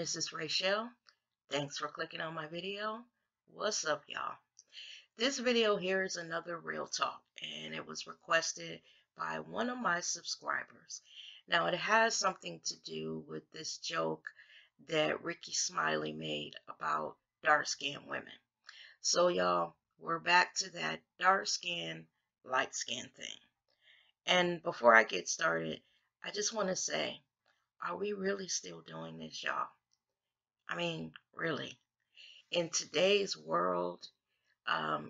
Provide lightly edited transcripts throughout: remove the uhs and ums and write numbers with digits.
this is Rachel. Thanks for clicking on my video. What's up, y'all? This video here is another real talk, and it was requested by one of my subscribers. Now, it has something to do with this joke that Rickey Smiley made about dark-skinned women. So, y'all, we're back to that dark-skin, light-skin thing. And before I get started, I just want to say, are we really still doing this, y'all? I mean, really, in today's world,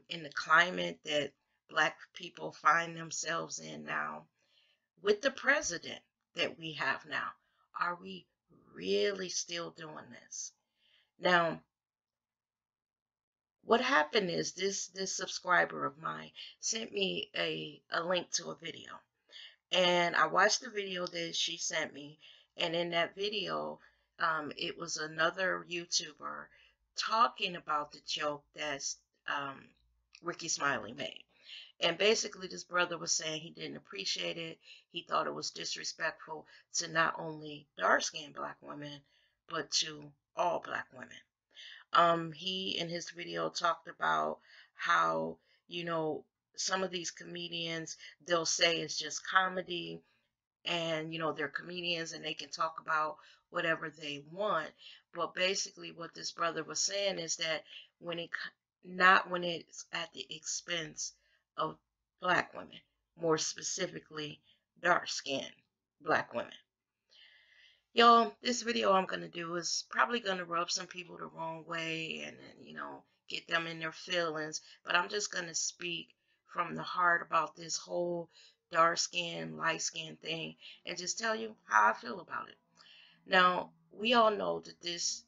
in the climate that Black people find themselves in now, with the president that we have now, are we really still doing this? Now, what happened is this subscriber of mine sent me a link to a video. And I watched the video that she sent me. And in that video, it was another YouTuber talking about the joke that Rickey Smiley made. And basically, this brother was saying he didn't appreciate it. He thought it was disrespectful to not only dark-skinned Black women, but to all Black women. He, in his video, talked about how, some of these comedians, they'll say it's just comedy, and they're comedians and they can talk about whatever they want. But basically what this brother was saying is that not when it's at the expense of Black women, more specifically dark-skinned Black women. Y'all, this video I'm going to do is probably going to rub some people the wrong way and get them in their feelings, but I'm just going to speak from the heart about this whole dark skin, light skin thing, and just tell you how I feel about it. Now, we all know that this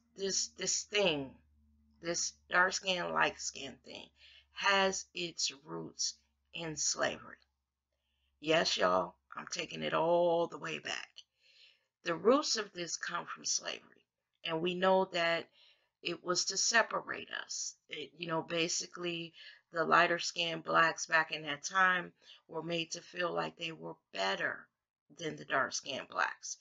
thing, this dark skin, light skin thing, has its roots in slavery. Yes, y'all, I'm taking it all the way back. The roots of this come from slavery, and we know that it was to separate us. Basically, the lighter skinned Blacks back in that time were made to feel like they were better than the dark skinned Blacks.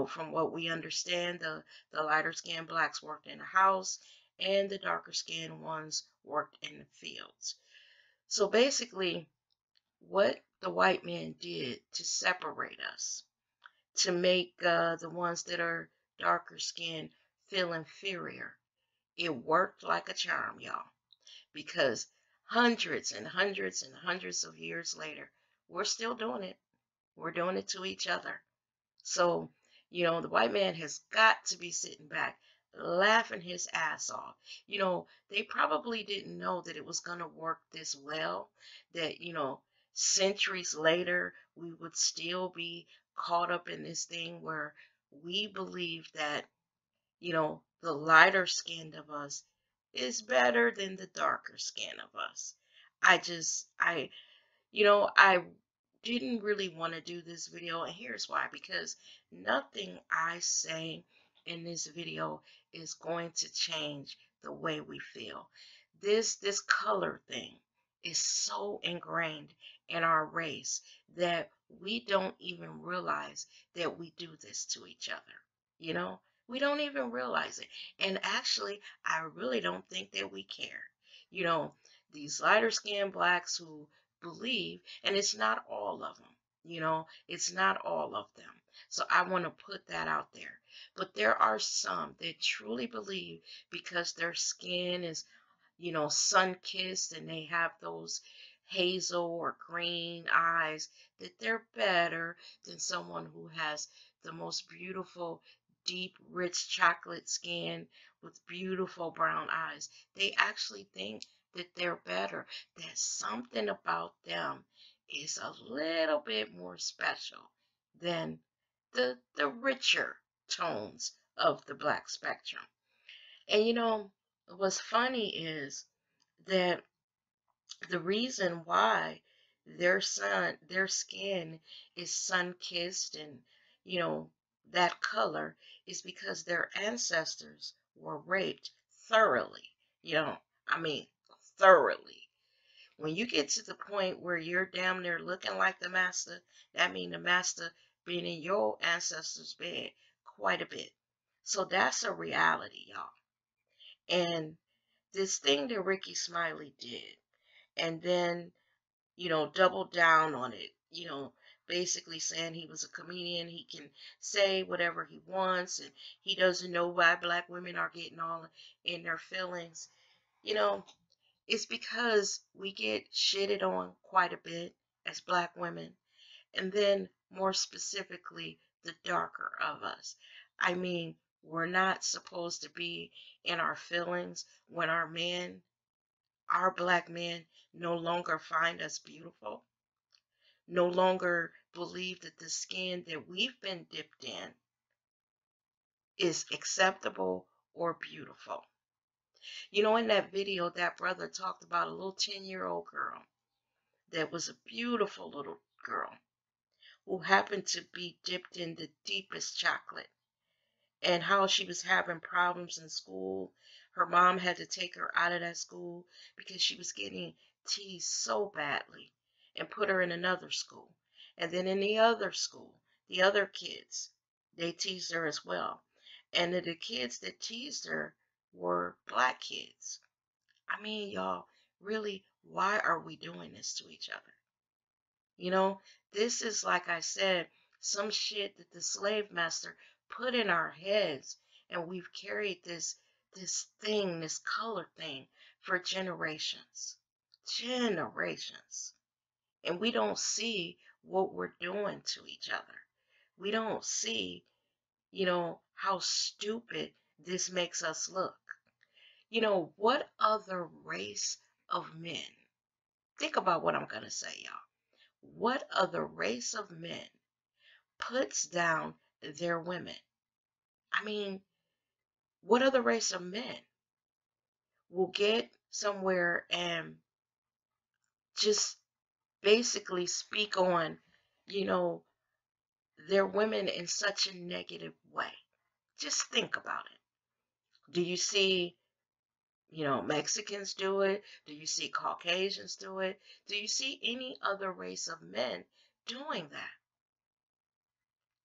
From what we understand, the lighter skinned Blacks worked in the house and the darker skinned ones worked in the fields. So basically, what the white man did to separate us, to make the ones that are darker skinned feel inferior, it worked like a charm, y'all, because hundreds and hundreds and hundreds of years later, we're still doing it. We're doing it to each other. So, the white man has got to be sitting back, laughing his ass off. They probably didn't know that it was going to work this well, that, centuries later, we would still be caught up in this thing where we believe that, the lighter skinned of us is better than the darker skin of us. I didn't really want to do this video, and here's why. Because nothing I say in this video is going to change the way we feel. This color thing is so ingrained in our race that we don't even realize that we do this to each other. We don't even realize it. And actually, I really don't think that we care. These lighter skinned Blacks who believe, and it's not all of them, it's not all of them. So I want to put that out there. But there are some that truly believe, because their skin is, sun-kissed and they have those hazel or green eyes, that they're better than someone who has the most beautiful, deep, rich chocolate skin with beautiful brown eyes. They actually think that they're better, that something about them is a little bit more special than the richer tones of the Black spectrum. And what's funny is that the reason why their skin is sun-kissed and that color is because their ancestors were raped thoroughly. I mean, thoroughly. When you get to the point where you're damn near looking like the master, that means the master been in your ancestors' bed quite a bit. So that's a reality, y'all. And this thing that Rickey Smiley did, and then, doubled down on it, basically saying he was a comedian, he can say whatever he wants, and he doesn't know why black women are getting all in their feelings. You know, it's because we get shitted on quite a bit as black women, and then more specifically, the darker of us. I mean, we're not supposed to be in our feelings when our black men no longer find us beautiful, no longer believe that the skin that we've been dipped in is acceptable or beautiful. In that video, that brother talked about a little 10-year-old girl that was a beautiful little girl who happened to be dipped in the deepest chocolate, and how she was having problems in school. Her mom had to take her out of that school because she was getting teased so badly, and put her in another school. And then in the other school, the other kids, they teased her as well. And the kids that teased her were black kids. I mean, y'all, really, why are we doing this to each other? You know, this is, like I said, some shit that the slave master put in our heads, and we've carried this color thing for generations. Generations. And we don't see what we're doing to each other. We don't see, how stupid this makes us look. What other race of men, think about what I'm going to say, y'all. What other race of men puts down their women? I mean, what other race of men will get somewhere and just basically speak on, you know, their women in such a negative way? Just think about it. Do you see, Mexicans do it? Do you see Caucasians do it? Do you see any other race of men doing that?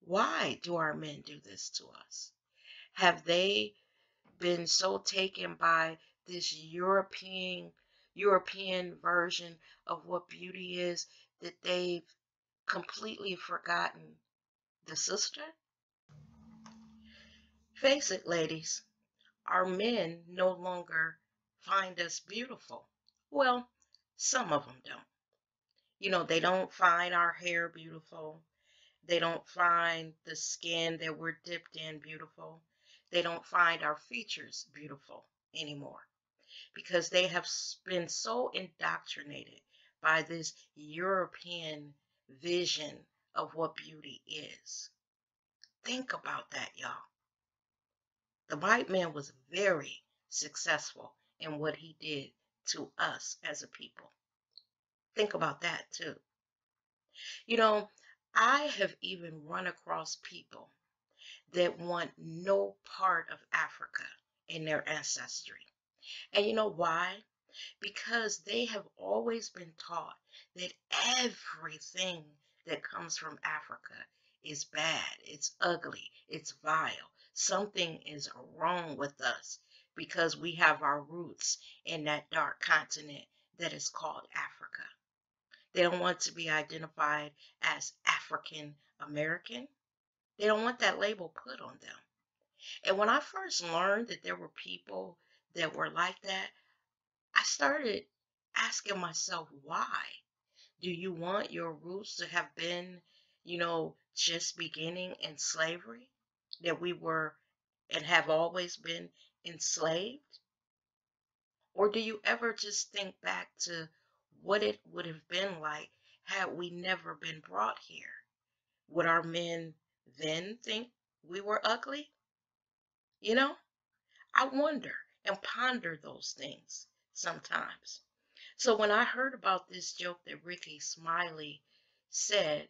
Why do our men do this to us? Have they been so taken by this European version of what beauty is that they've completely forgotten the sister? Face it, ladies, our men no longer find us beautiful. Well, some of them don't. They don't find our hair beautiful. They don't find the skin that we're dipped in beautiful. They don't find our features beautiful anymore, because they have been so indoctrinated by this European vision of what beauty is. Think about that, y'all. The white man was very successful in what he did to us as a people. Think about that too. You know, I have even run across people that want no part of Africa in their ancestry. And you know why? Because they have always been taught that everything that comes from Africa is bad, it's ugly, it's vile. Something is wrong with us because we have our roots in that dark continent that is called Africa. They don't want to be identified as African American. They don't want that label put on them. And when I first learned that there were people that were like that, I started asking myself, why? Do you want your roots to have been, just beginning in slavery? That we were and have always been enslaved? Or do you ever just think back to what it would have been like had we never been brought here? Would our men then think we were ugly? You know, I wonder and ponder those things sometimes. So when I heard about this joke that Rickey Smiley said,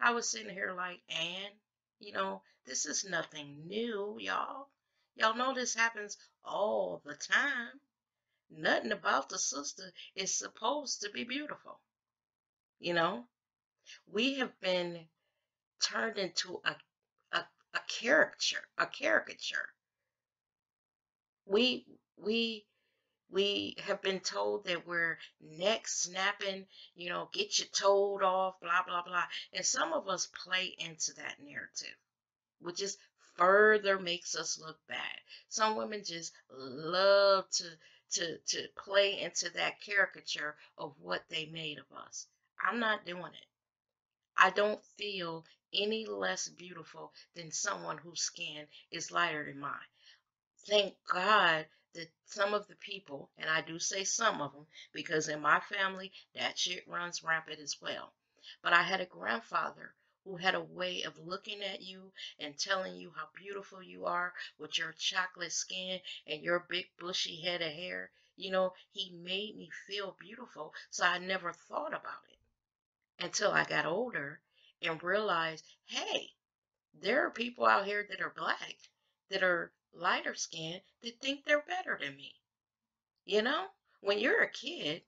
I was sitting here like, and, this is nothing new, y'all. Y'all know this happens all the time. Nothing about the sister is supposed to be beautiful. We have been turned into a a caricature. We we we have been told that we're neck snapping, get your toed off, blah blah blah. And some of us play into that narrative, which just further makes us look bad. Some women just love to play into that caricature of what they made of us. I'm not doing it. I don't feel any less beautiful than someone whose skin is lighter than mine. Thank God that some of the people, and I do say some of them, because in my family, that shit runs rampant as well. But I had a grandfather who had a way of looking at you and telling you how beautiful you are with your chocolate skin and your big bushy head of hair. He made me feel beautiful, so I never thought about it until I got older and realized, hey, there are people out here that are black, that are lighter skinned, that think they're better than me. You know, when you're a kid,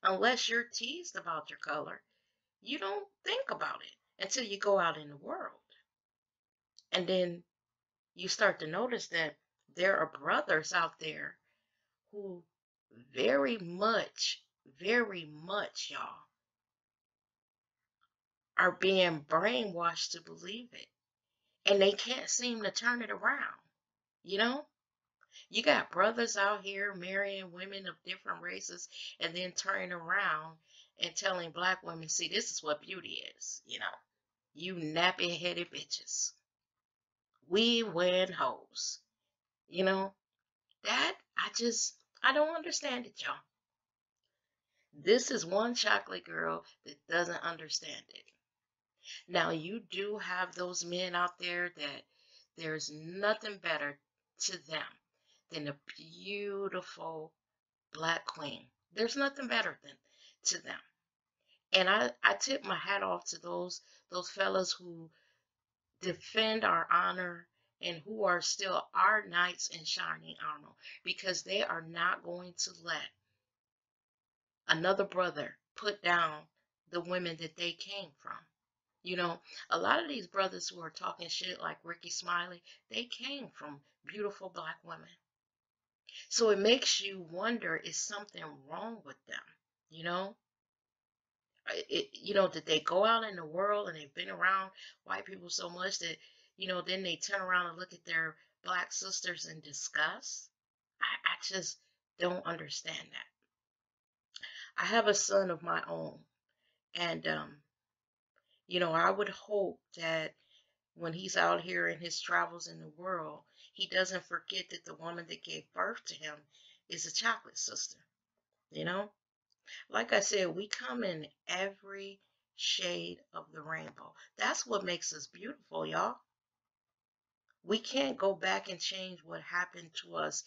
unless you're teased about your color, you don't think about it until you go out in the world. And then you start to notice that there are brothers out there who very much, y'all, are being brainwashed to believe it. And they can't seem to turn it around. You know? You got brothers out here marrying women of different races and then turning around and telling black women, see, this is what beauty is, You nappy headed bitches. We wearing hoes. You know, that I don't understand it, y'all. This is one chocolate girl that doesn't understand it. Now, you do have those men out there that there's nothing better to them than a beautiful black queen. There's nothing better than to them. And I tip my hat off to those fellas who defend our honor and who are still our knights in shining armor, because they are not going to let another brother put down the women that they came from. A lot of these brothers who are talking shit like Rickey Smiley, they came from beautiful black women. So it makes you wonder, is something wrong with them? You know, did they go out in the world and they've been around white people so much that, then they turn around and look at their black sisters in disgust? I just don't understand that. I have a son of my own, and, I would hope that when he's out here in his travels in the world, he doesn't forget that the woman that gave birth to him is a chocolate sister, you know? Like I said, we come in every shade of the rainbow. That's what makes us beautiful, y'all. We can't go back and change what happened to us,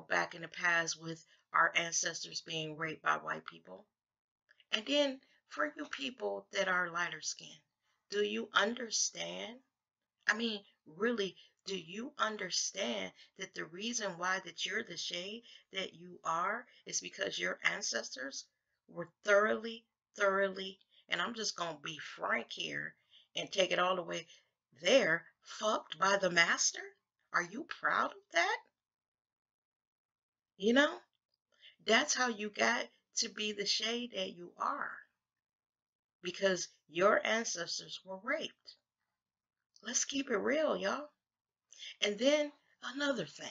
back in the past with our ancestors being raped by white people. And then for you people that are lighter skinned, do you understand? I mean, really, do you understand that the reason why that you're the shade that you are is because your ancestors were thoroughly, and I'm just going to be frank here and take it all the way there, fucked by the master? Are you proud of that? You know, that's how you got to be the shade that you are, because your ancestors were raped. Let's keep it real, y'all. And then another thing.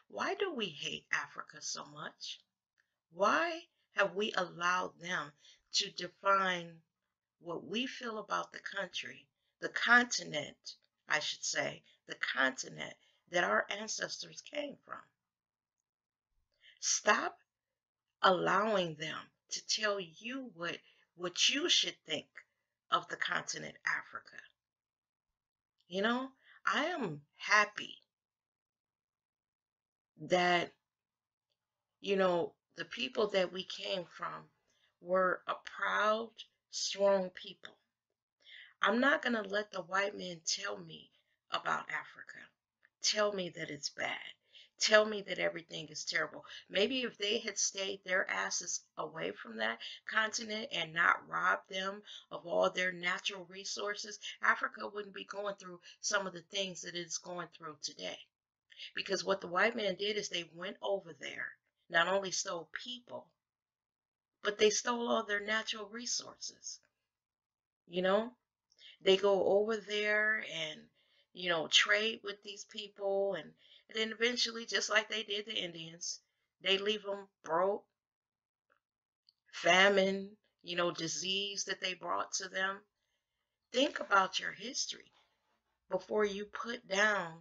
Why do we hate Africa so much? Why have we allowed them to define what we feel about the country, the continent, I should say, the continent that our ancestors came from? Stop allowing them to tell you what you should think of the continent Africa. I am happy that the people that we came from were a proud, strong people. I'm not going to let the white men tell me about Africa, tell me that it's bad, tell me that everything is terrible. Maybe if they had stayed their asses away from that continent and not robbed them of all their natural resources, Africa wouldn't be going through some of the things that it's going through today. Because what the white man did is they went over there, not only stole people, but they stole all their natural resources. You know, they go over there and, trade with these people, and then eventually, just like they did the Indians, they leave them broke, famine, disease that they brought to them. Think about your history before you put down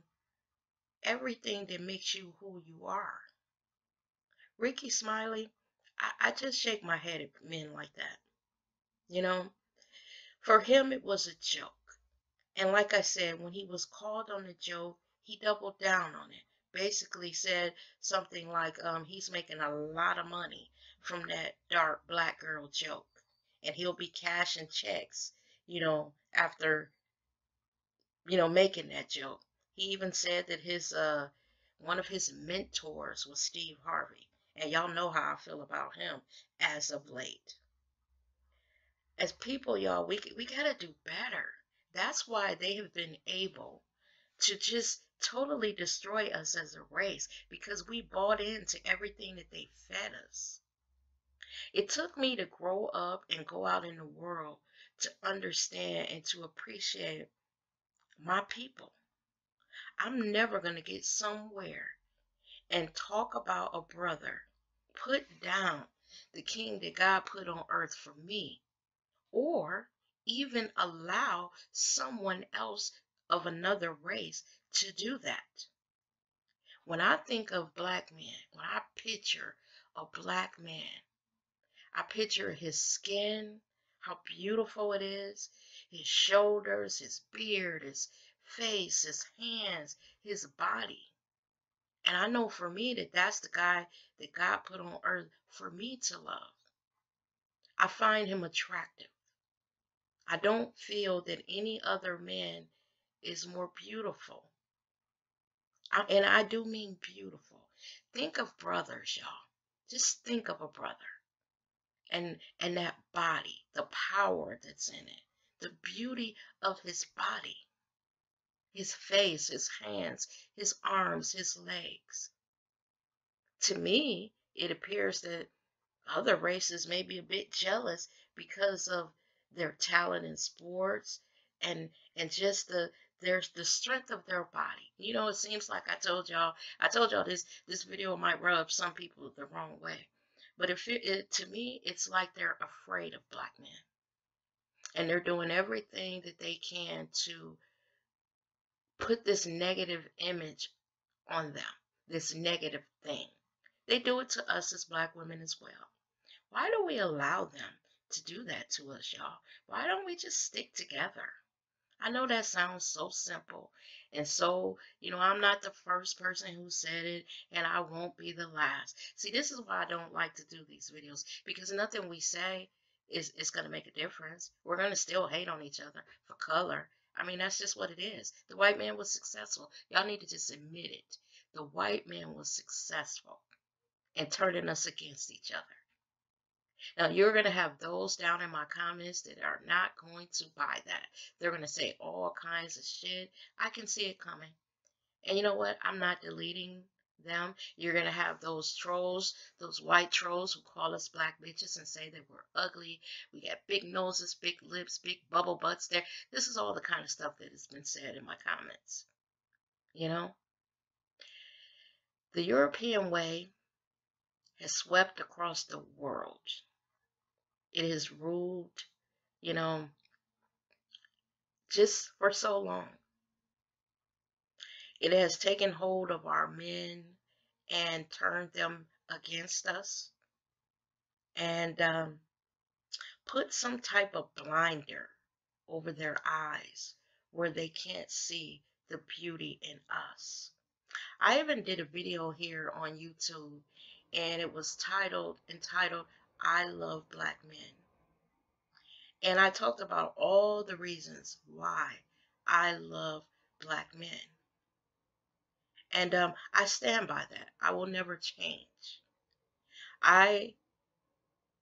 everything that makes you who you are. Rickey Smiley, I just shake my head at men like that. You know, for him, it was a joke. And like I said, when he was called on the joke, he doubled down on it. Basically said something like, he's making a lot of money from that dark black girl joke. And he'll be cashing checks, after, making that joke. He even said that his one of his mentors was Steve Harvey. And y'all know how I feel about him as of late. As people, y'all, we gotta do better. That's why they have been able to just totally destroy us as a race, because we bought into everything that they fed us. It took me to grow up and go out in the world to understand and to appreciate my people. I'm never going to get somewhere and talk about a brother, put down the king that God put on earth for me, or even allow someone else of another race to do that. When I think of black men, when I picture a black man, I picture his skin, how beautiful it is, his shoulders, his beard, his face, his hands, his body. And I know for me that that's the guy that God put on earth for me to love. I find him attractive. I don't feel that any other man is more beautiful. And I do mean beautiful. Think of brothers, y'all. Just think of a brother and that body, the power that's in it, the beauty of his body, his face, his hands, his arms, his legs. To me, it appears that other races may be a bit jealous because of their talent in sports and just there's the strength of their body. It seems like I told y'all this video might rub some people the wrong way. But if to me, it's like they're afraid of black men. And they're doing everything that they can to put this negative image on them, this negative thing. They do it to us as black women as well. Why do we allow them to do that to us, y'all? Why don't we just stick together? I know that sounds so simple. And so, I'm not the first person who said it, and I won't be the last. See, this is why I don't like to do these videos, because nothing we say is going to make a difference. We're going to still hate on each other for color. I mean, that's just what it is. The white man was successful. Y'all need to just admit it. The white man was successful in turning us against each other. Now, you're going to have those down in my comments that are not going to buy that. They're going to say all kinds of shit. I can see it coming. And you know what? I'm not deleting them. You're going to have those trolls, those white trolls who call us black bitches and say that we're ugly. We got big noses, big lips, big bubble butts there. This is all the kind of stuff that has been said in my comments. The European way has swept across the world. It has ruled, you know, just for so long. It has taken hold of our men and turned them against us and put some type of blinder over their eyes where they can't see the beauty in us. I even did a video here on YouTube, and it was entitled I Love Black Men. And I talked about all the reasons why I love black men. And I stand by that. I will never change. I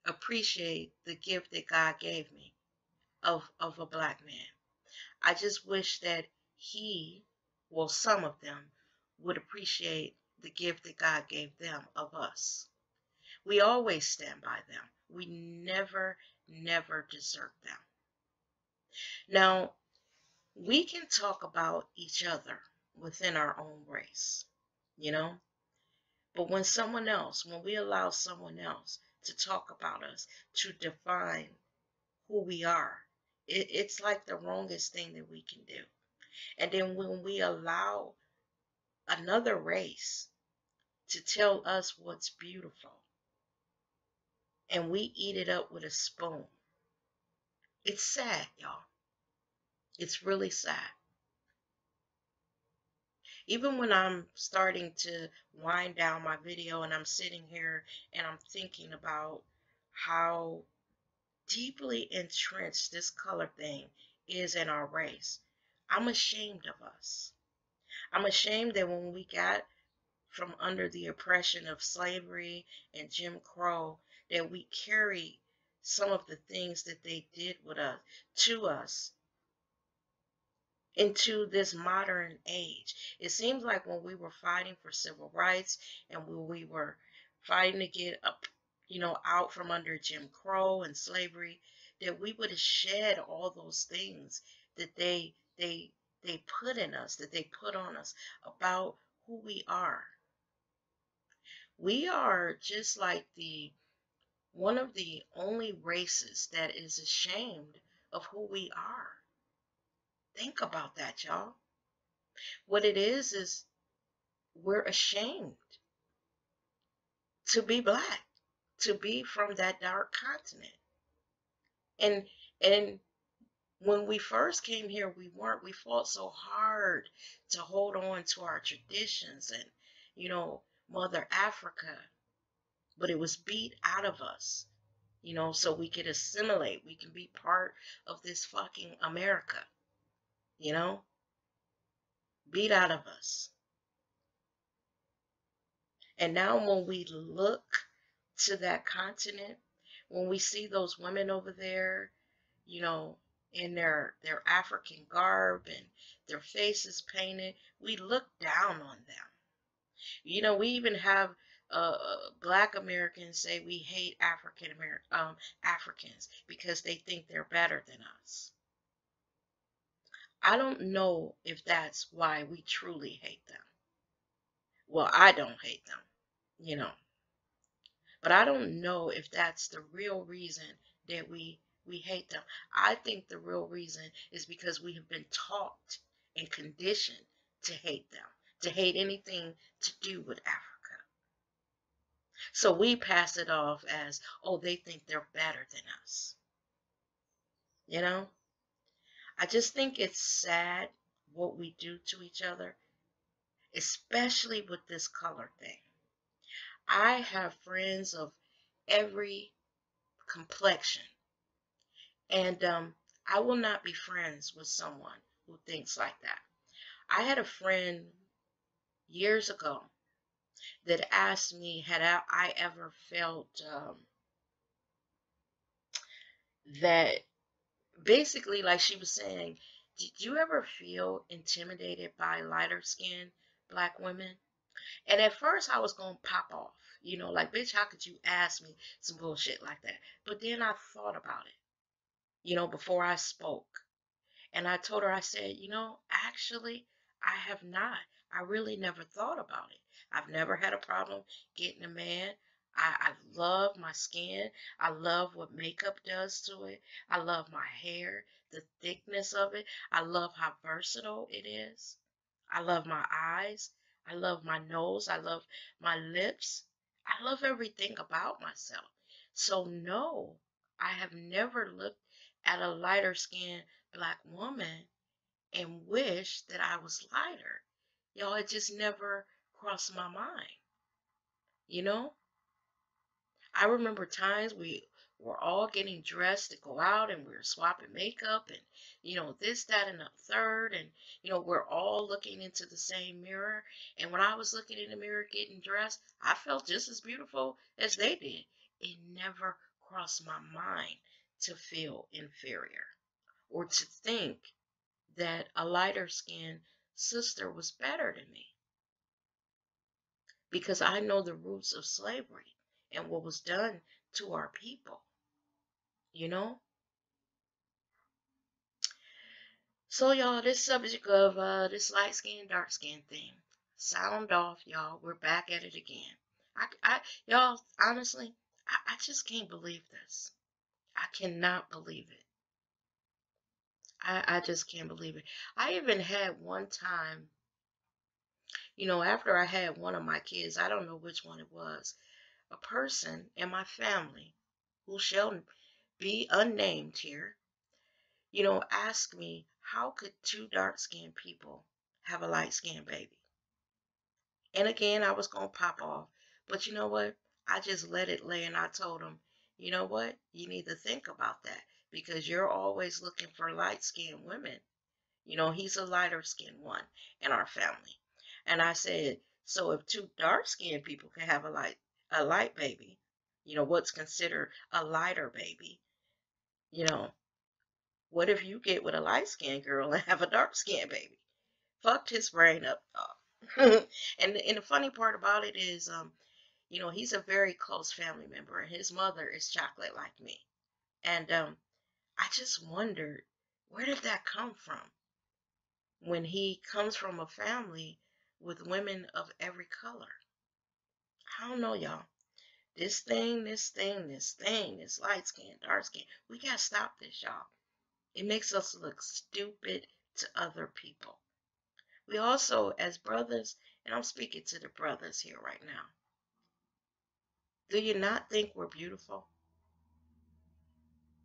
appreciate the gift that God gave me of a black man. I just wish that he, well, some of them, would appreciate the gift that God gave them of us. We always stand by them. We never, never desert them. Now, we can talk about each other within our own race, you know, but when we allow someone else to talk about us, to define who we are, it's like the wrongest thing that we can do. And then when we allow another race to tell us what's beautiful and we eat it up with a spoon, it's sad, y'all. It's really sad. Even when I'm starting to wind down my video and I'm sitting here and I'm thinking about how deeply entrenched this color thing is in our race, I'm ashamed of us. I'm ashamed that when we got from under the oppression of slavery and Jim Crow, that we carry some of the things that they did with us to us into this modern age. It seems like when we were fighting for civil rights and when we were fighting to get up, out from under Jim Crow and slavery, that we would have shed all those things that they put in us, that they put on us about who we are. We are just like the one of the only races that is ashamed of who we are. Think about that, y'all. What it is we're ashamed to be black, to be from that dark continent. And and when we first came here, we weren't. We fought so hard to hold on to our traditions and, Mother Africa, but it was beat out of us, so we could assimilate. We can be part of this fucking America, you know, beat out of us. And now when we look to that continent, when we see those women over there, in their African garb and their faces painted, we look down on them. We even have Black Americans say we hate Africans because they think they're better than us. I don't know if that's why we truly hate them. Well, I don't hate them, you know. But I don't know if that's the real reason that we hate them. I think the real reason is because we have been taught and conditioned to hate them, to hate anything to do with Africa. So we pass it off as, oh, they think they're better than us. I just think it's sad what we do to each other, especially with this color thing. I have friends of every complexion. And I will not be friends with someone who thinks like that. I had a friend years ago that asked me, had I ever felt that basically, like she was saying, did you ever feel intimidated by lighter skinned Black women? And at first I was going to pop off, like, bitch, how could you ask me some bullshit like that? But then I thought about it, before I spoke. And I told her, I said, actually, I have not. I really never thought about it. I've never had a problem getting a man. I love my skin. I love what makeup does to it. I love my hair, the thickness of it. I love how versatile it is. I love my eyes. I love my nose. I love my lips. I love everything about myself. So no, I have never looked at a lighter skinned Black woman and wish that I was lighter. Y'all, it just never crossed my mind. you know I remember times we're all getting dressed to go out, and we're swapping makeup, and this, that, and the third, and we're all looking into the same mirror. And when I was looking in the mirror getting dressed, I felt just as beautiful as they did. It never crossed my mind to feel inferior or to think that a lighter skinned sister was better than me, because I know the roots of slavery and what was done to our people, you know? So, y'all, this subject of this light skin, dark skin thing, sound off, y'all. We're back at it again. Y'all, honestly, I just can't believe this. I cannot believe it. I just can't believe it. I even had one time, after I had one of my kids, I don't know which one it was, a person in my family who shall be unnamed here, asked me, how could two dark-skinned people have a light-skinned baby? And again, I was going to pop off. But you know what? I just let it lay, and I told him, you know what? You need to think about that, because you're always looking for light-skinned women. He's a lighter-skinned one in our family. And I said, so if two dark-skinned people can have a light baby, what's considered a lighter baby, you know, what if you get with a light-skinned girl and have a dark-skinned baby? Fucked his brain up, dog. And the funny part about it is, he's a very close family member, and his mother is chocolate like me. And I just wondered, where did that come from? When he comes from a family with women of every color. I don't know, y'all. This light skin, dark skin. We gotta stop this, y'all. It makes us look stupid to other people. We also, as brothers, and I'm speaking to the brothers here right now, do you not think we're beautiful?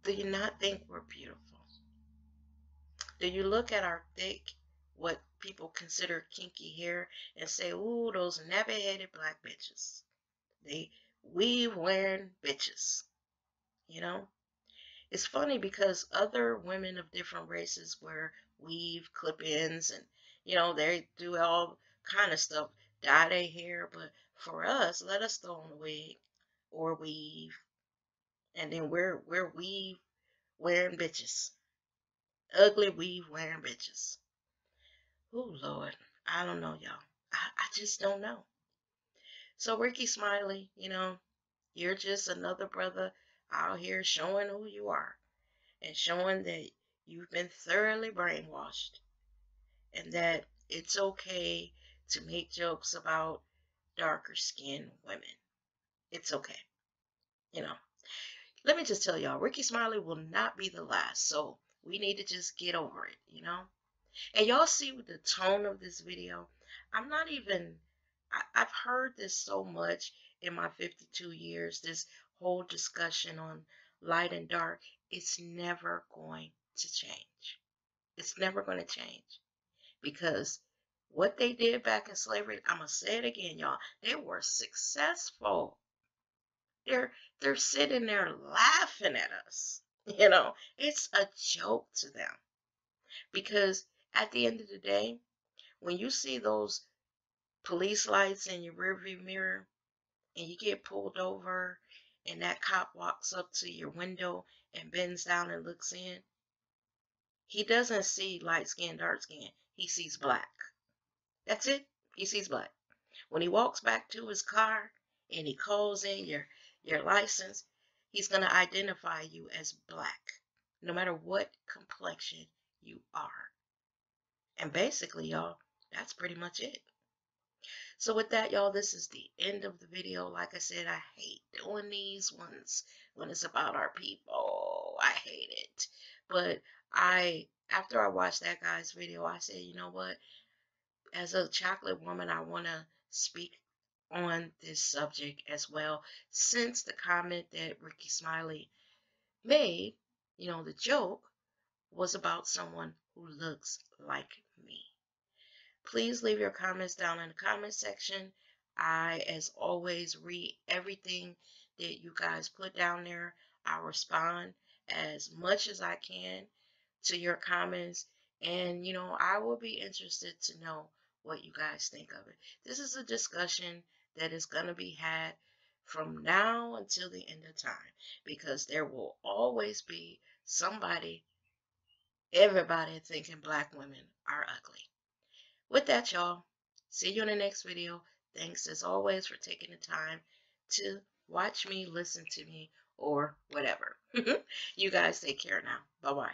Do you not think we're beautiful? Do you look at our thick, what people consider kinky hair, and say, ooh, those nappy-headed black bitches? They weave wearing bitches, you know? It's funny because other women of different races wear weave clip-ins, and they do all kind of stuff, dye their hair. But for us, let us throw on a wig or weave, and then we're weave wearing bitches, ugly weave wearing bitches. Oh Lord, I don't know, y'all. I just don't know. So Rickey Smiley, you're just another brother out here showing who you are, and showing that you've been thoroughly brainwashed, and that it's okay to make jokes about darker skinned women. It's okay. You know, Let me just tell y'all, Rickey Smiley will not be the last. So we need to just get over it. And y'all see with the tone of this video, I'm not even, I've heard this so much in my 52 years, this whole discussion on light and dark. It's never going to change. It's never going to change, because what they did back in slavery, I'm going to say it again, y'all, they were successful. They're sitting there laughing at us. It's a joke to them, because at the end of the day, when you see those police lights in your rearview mirror and you get pulled over, and that cop walks up to your window and bends down and looks in, he doesn't see light skin, dark skin. He sees black. That's it. He sees black. When he walks back to his car and he calls in your license, he's going to identify you as black, no matter what complexion you are. And basically, y'all, that's pretty much it. So with that, y'all, this is the end of the video. Like I said, I hate doing these ones when it's about our people. I hate it. But after I watched that guy's video, I said, you know what? As a chocolate woman, I want to speak on this subject as well, since the comment that Rickey Smiley made, the joke, was about someone who looks like me. Please leave your comments down in the comment section. I, as always, read everything that you guys put down there. I'll respond as much as I can to your comments. And, I will be interested to know what you guys think of it. This is a discussion that is going to be had from now until the end of time, because there will always be somebody, everybody thinking black women are ugly. With that, y'all, see you in the next video. Thanks as always for taking the time to watch me, listen to me, or whatever. You guys take care now. Bye-bye.